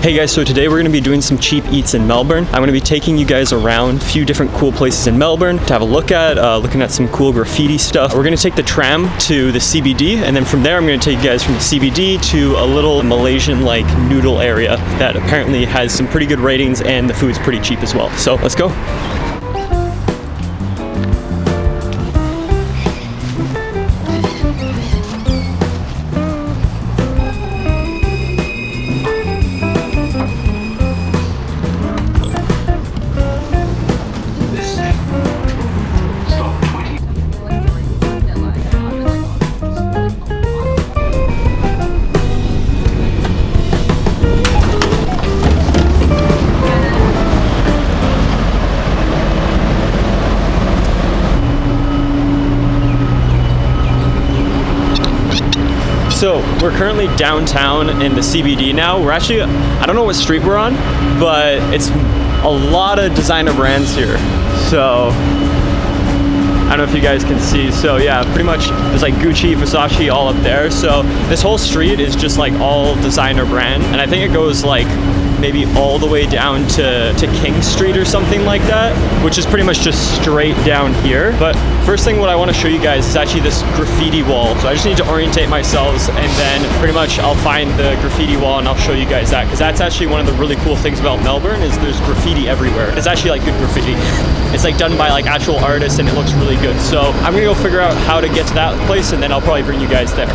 Hey guys, so today we're going to be doing some cheap eats in Melbourne. I'm going to be taking you guys around a few different cool places in Melbourne to have a look at, looking at some cool graffiti stuff. We're going to take the tram to the CBD, and then from there I'm going to take you guys from the CBD to a little Malaysian like noodle area that apparently has some pretty good ratings and the food's pretty cheap as well. So let's go. So we're currently downtown in the CBD now. We're actually, I don't know what street we're on, but it's a lot of designer brands here. So I don't know if you guys can see. So yeah, pretty much there's like Gucci, Versace all up there. So this whole street is just like all designer brand. And I think it goes like maybe all the way down to King Street or something like that, which is pretty much just straight down here. But first thing what I want to show you guys is actually this graffiti wall. So I just need to orientate myself, and then pretty much I'll find the graffiti wall and I'll show you guys that, because that's actually one of the really cool things about Melbourne is there's graffiti everywhere. It's actually like good graffiti. It's like done by like actual artists and it looks really good. So I'm gonna go figure out how to get to that place, and then I'll probably bring you guys there.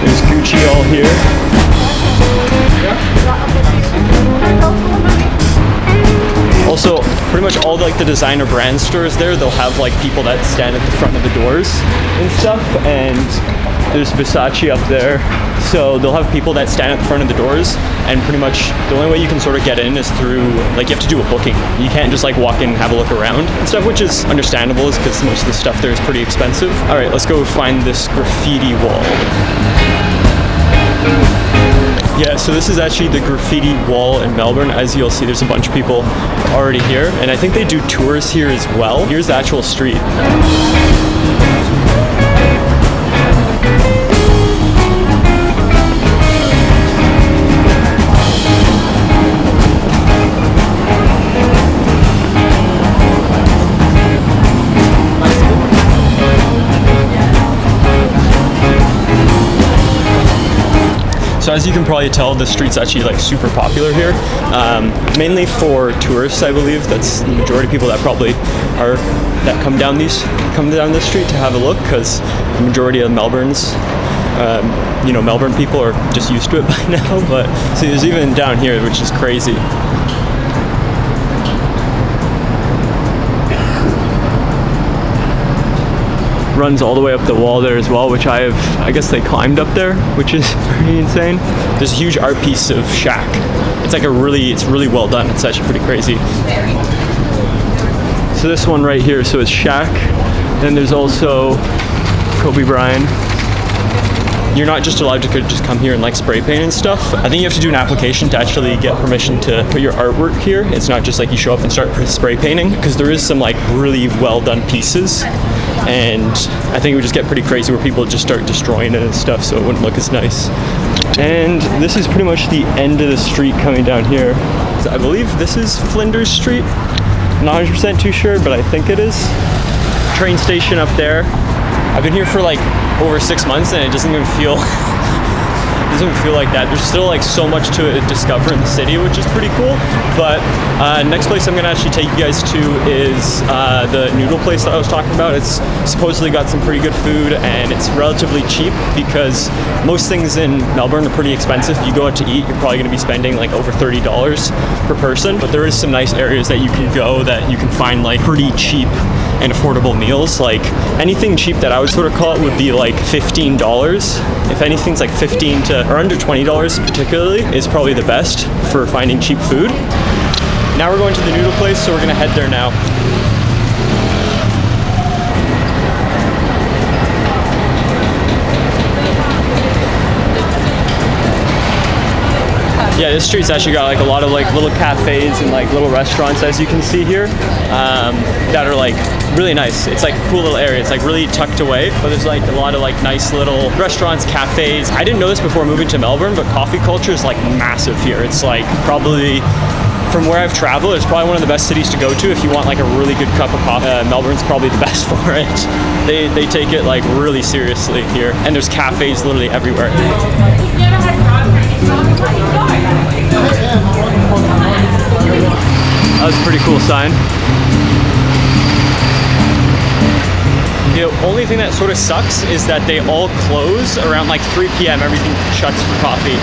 There's Gucci all here. Also, pretty much all like the designer brand stores there, they'll have like people that stand at the front of the doors and stuff. And there's Versace up there. So they'll have people that stand at the front of the doors, and pretty much the only way you can sort of get in is through, like, you have to do a booking. You can't just like walk in and have a look around and stuff, which is understandable because most of the stuff there is pretty expensive. All right, let's go find this graffiti wall. Yeah, so this is actually the graffiti wall in Melbourne. As you'll see, there's a bunch of people already here, and I think they do tours here as well. Here's the actual street. So as you can probably tell, the street's actually like super popular here, mainly for tourists, I believe. That's the majority of people that probably are, that come down this street to have a look, because the majority of Melbourne's, you know, Melbourne people are just used to it by now. But see, there's even down here, which is crazy. Runs all the way up the wall there as well, which I guess they climbed up there, which is pretty insane. There's a huge art piece of Shaq. It's like it's really well done. It's actually pretty crazy. So this one right here, so it's Shaq. Then there's also Kobe Bryant. You're not just allowed to just come here and like spray paint and stuff. I think you have to do an application to actually get permission to put your artwork here. It's not just like you show up and start spray painting, because there is some like really well done pieces. And I think it would just get pretty crazy where people just start destroying it and stuff, so it wouldn't look as nice. And this is pretty much the end of the street coming down here. So I believe this is Flinders Street. I'm not 100% too sure, but I think it is. Train station up there. I've been here for like over 6 months and it doesn't even feel like that. There's still like so much to discover in the city, which is pretty cool. But next place I'm gonna actually take you guys to is the Noodle Place that I was talking about. It's supposedly got some pretty good food, and it's relatively cheap because most things in Melbourne are pretty expensive. If you go out to eat, you're probably gonna be spending like over $30 per person. But there is some nice areas that you can go that you can find like pretty cheap and affordable meals. Like anything cheap that I would sort of call it would be like $15. If anything's like $15 to or under $20 particularly is probably the best for finding cheap food. Now we're going to the Noodle Place, so we're gonna head there now. Yeah, this street's actually got like a lot of like little cafes and like little restaurants, as you can see here, that are like really nice. It's like a cool little area. It's like really tucked away, but there's like a lot of like nice little restaurants, cafes. I didn't know this before moving to Melbourne, but coffee culture is like massive here. It's like probably, from where I've traveled, it's probably one of the best cities to go to if you want like a really good cup of coffee. Melbourne's probably the best for it. They take it like really seriously here, and there's cafes literally everywhere. That was a pretty cool sign. The only thing that sort of sucks is that they all close around like 3 p.m. Everything shuts for coffee.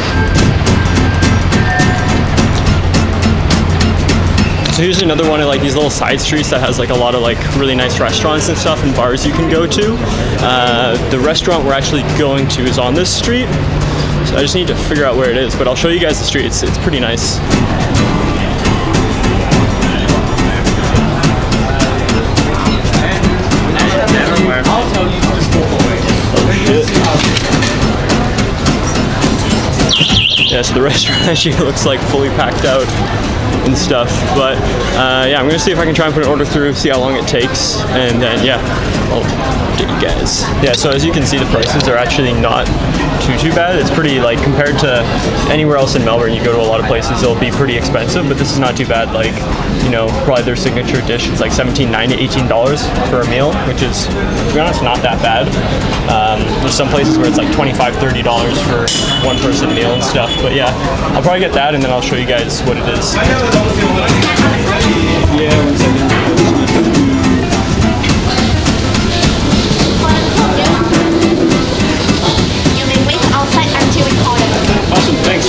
So here's another one of like these little side streets that has like a lot of like really nice restaurants and stuff and bars you can go to. The restaurant we're actually going to is on this street. So I just need to figure out where it is, but I'll show you guys the street. It's pretty nice. Yeah, so the restaurant actually looks like fully packed out and stuff, but yeah, I'm gonna see if I can try and put an order through, see how long it takes, and then yeah, I'll update you guys. Yeah, so as you can see, the prices are actually not too bad. It's pretty, like, compared to anywhere else in Melbourne, you go to a lot of places, it'll be pretty expensive, but this is not too bad. Like, you know, probably their signature dish is like $17.90, $18 for a meal, which is, to be honest, not that bad. There's some places where it's like $25, $30 for one person meal and stuff, but yeah, I'll probably get that and then I'll show you guys what it is. Yeah, 1 second. You may wait outside until we call you. Awesome, thanks.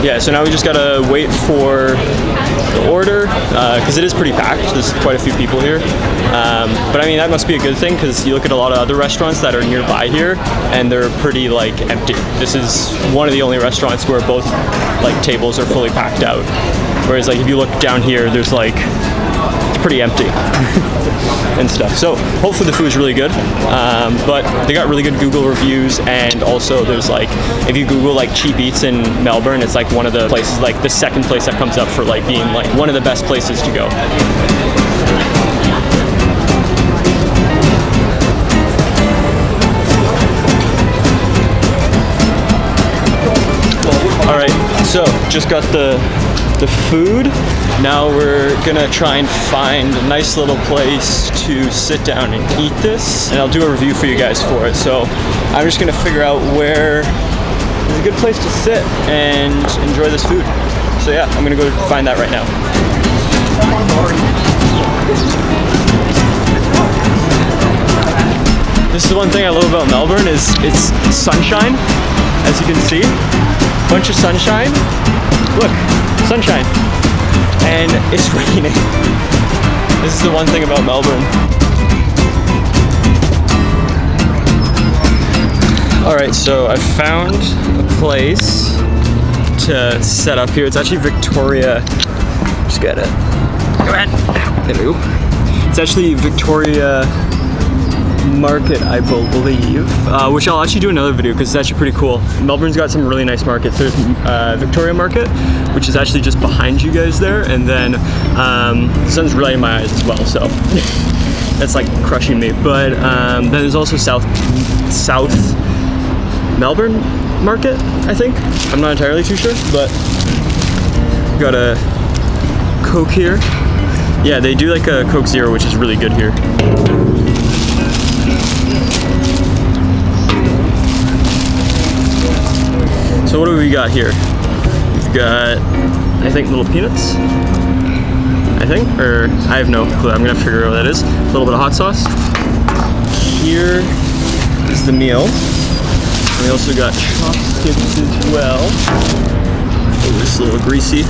Yeah, so now we just gotta wait for the order, because it is pretty packed. There's quite a few people here. But I mean, that must be a good thing, because you look at a lot of other restaurants that are nearby here, and they're pretty, like, empty. This is one of the only restaurants where both, like, tables are fully packed out. Whereas, like, if you look down here, there's, like, it's pretty empty. And stuff. So hopefully the food is really good, but they got really good Google reviews, and also there's, like, if you Google like cheap eats in Melbourne, it's like one of the places, like the second place that comes up for like being like one of the best places to go. All right, so just got the food. Now we're gonna try and find a nice little place to sit down and eat this, and I'll do a review for you guys for it. So I'm just gonna figure out where is a good place to sit and enjoy this food. So yeah, I'm gonna go find that right now. This is the one thing I love about Melbourne, is it's sunshine, as you can see. Bunch of sunshine. Look, sunshine. And it's raining. This is the one thing about Melbourne. Alright, so I found a place to set up here. It's actually Victoria. Just gotta go ahead. There we go. It's actually Victoria Market, I believe, which I'll actually do another video because it's actually pretty cool. Melbourne's got some really nice markets. There's Victoria Market, which is actually just behind you guys there, and then the sun's right in my eyes as well, so that's like crushing me. But then there's also South Melbourne Market, I think. I'm not entirely too sure, but got a Coke here. Yeah, they do like a Coke Zero, which is really good here. So what do we got here? We've got, I think, little peanuts, I think, or I have no clue. I'm gonna figure out what that is. A little bit of hot sauce. Here is the meal. We also got chopsticks as well. Oh, it's a little greasy,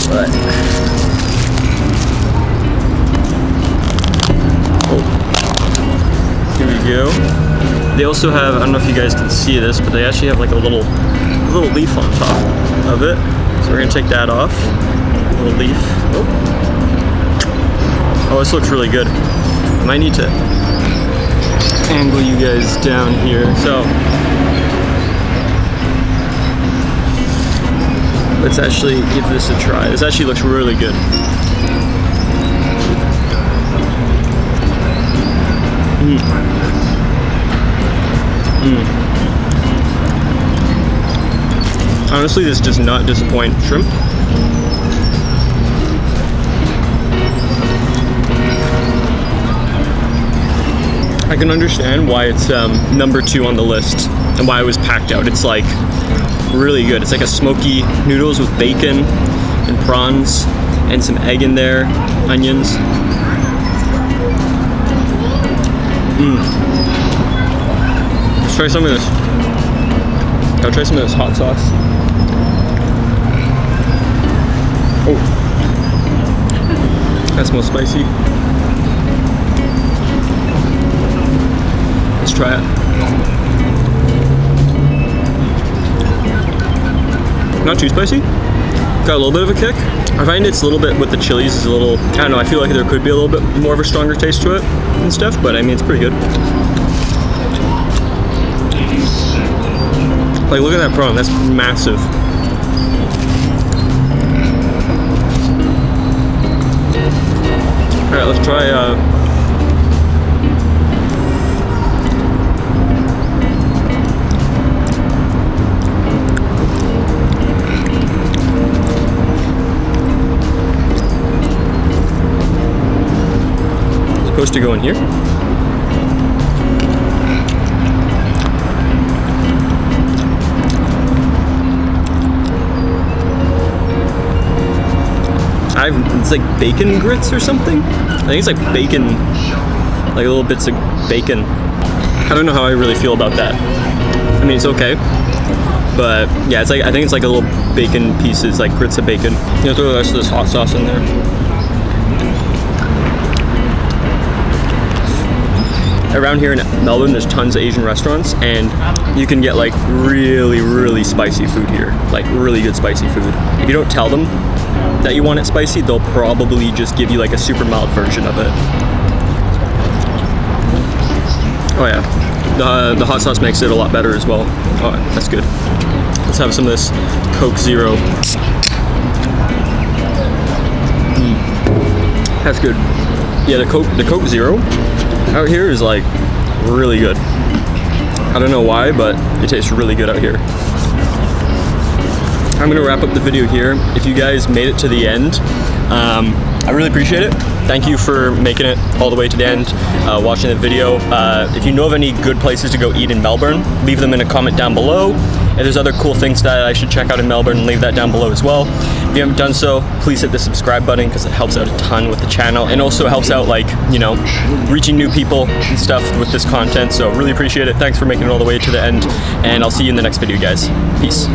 but oh, here we go. They also have, I don't know if you guys can see this, but they actually have like a little leaf on top of it. So we're gonna take that off. A little leaf. Oh, this looks really good. I might need to angle you guys down here. So let's actually give this a try. This actually looks really good. Honestly, this does not disappoint. Shrimp. I can understand why it's number 2 on the list and why it was packed out. It's like really good. It's like a smoky noodles with bacon and prawns and some egg in there, onions. Let's try some of this. I'll try some of this hot sauce. Oh, that smells spicy. Let's try it. Not too spicy. Got a little bit of a kick. I find it's a little bit with the chilies is a little, I don't know, I feel like there could be a little bit more of a stronger taste to it and stuff, but I mean, it's pretty good. Like, look at that prawn, that's massive. All right, let's try, supposed to go in here. It's like bacon grits or something. I think it's like bacon, like little bits of bacon. I don't know how I really feel about that. I mean, it's okay, but yeah, it's like, I think it's like a little bacon pieces, like grits of bacon. You know, throw the rest of this hot sauce in there. Around here in Melbourne, there's tons of Asian restaurants, and you can get like really, really spicy food here, like really good spicy food. If you don't tell them that you want it spicy, they'll probably just give you like a super mild version of it. Oh yeah, the hot sauce makes it a lot better as well. Oh, that's good. Let's have some of this Coke Zero. That's good. Yeah, the Coke Zero out here is like really good. I don't know why, but it tastes really good out here. I'm gonna wrap up the video here. If you guys made it to the end, I really appreciate it. Thank you for making it all the way to the end, watching the video. If you know of any good places to go eat in Melbourne, leave them in a comment down below. If there's other cool things that I should check out in Melbourne, leave that down below as well. If you haven't done so, please hit the subscribe button because it helps out a ton with the channel and also helps out, like, you know, reaching new people and stuff with this content. So really appreciate it. Thanks for making it all the way to the end, and I'll see you in the next video, guys. Peace.